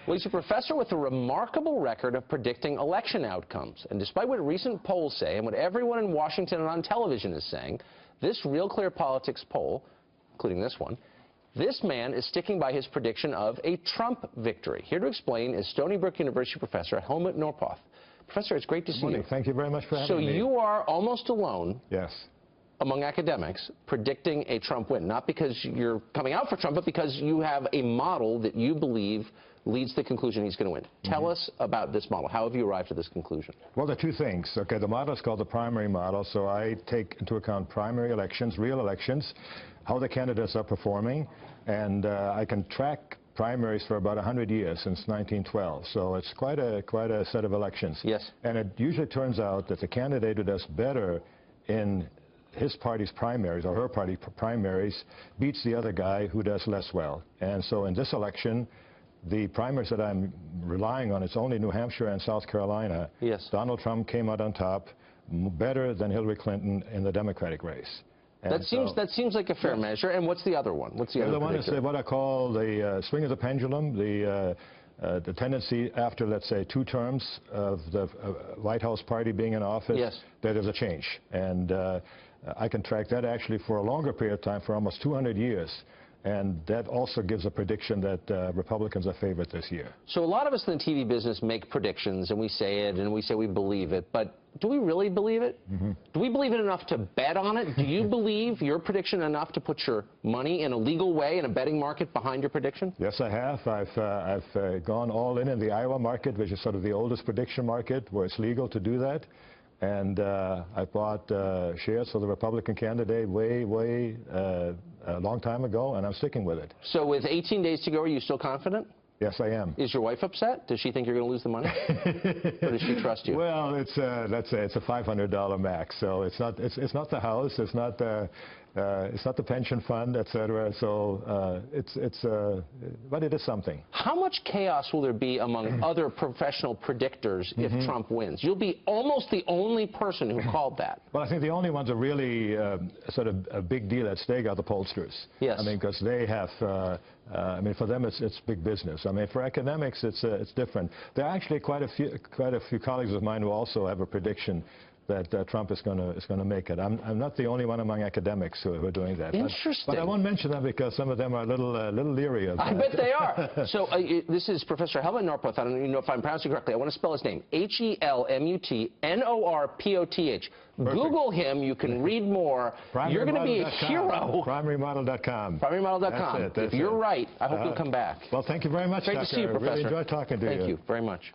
Well, he's a professor with a remarkable record of predicting election outcomes. And despite what recent polls say and what everyone in Washington and on television is saying, this Real Clear Politics poll, including this one, this man is sticking by his prediction of a Trump victory. Here to explain is Stony Brook University professor Helmut Norpoth. Professor, it's great to see you. Thank you very much for having me. So you are almost alone. Yes. Among academics, predicting a Trump win, not because you're coming out for Trump, but because you have a model that you believe leads to the conclusion he's going to win. Tell us about this model. How have you arrived at this conclusion? Well, there are two things. Okay, the model is called the primary model, so I take into account primary elections, real elections, how the candidates are performing, and I can track primaries for about 100 years, since 1912. So it's quite a set of elections. Yes. And it usually turns out that the candidate who does better in his party's primaries, or her party primaries, beats the other guy who does less well. And so in this election, the primaries that I'm relying on, it's only New Hampshire and South Carolina. Yes. Donald Trump came out on top, better than Hillary Clinton in the Democratic race. That seems like a fair measure. And what's the other one? What's the other one? Is what I call the swing of the pendulum, the tendency after, let's say, 2 terms of the White House party being in office, yes, that there's a change. And I can track that actually for a longer period of time, for almost 200 years. And that also gives a prediction that Republicans are favored this year. So a lot of us in the TV business make predictions, and we say it, and we say we believe it. But do we really believe it? Mm-hmm. Do we believe it enough to bet on it? Do you believe your prediction enough to put your money in a legal way in a betting market behind your prediction? Yes, I have. I've gone all in the Iowa market, which is sort of the oldest prediction market, where it's legal to do that. And I bought shares for the Republican candidate a long time ago, and I'm sticking with it. So with 18 days to go, are you still confident? Yes, I am. Is your wife upset? Does she think you're going to lose the money? Or does she trust you? Well, let's say it's a $500 max, so it's not the house, it's not the pension fund, etc. So but it is something. How much chaos will there be among other professional predictors if Trump wins? You'll be almost the only person who called that. Well, I think the only ones are really sort of a big deal at stake are the pollsters. Yes. I mean, because they have. I mean, for them, it's big business. I mean, for academics, it's different. There are actually quite a few colleagues of mine who also have a prediction that Trump is going to make it. I'm not the only one among academics who are doing that. Interesting. But I won't mention them because some of them are a little leery of that. I bet they are. So this is Professor Helmut Norpoth. I don't even know if I'm pronouncing it correctly. I want to spell his name. Helmut Norpoth. Google him. You can read more. You're going to be a hero. PrimaryModel.com. PrimaryModel.com. If you're right, I hope you'll come back. Well, thank you very much, Great to see you, Professor. I really enjoyed talking to you. Thank you very much.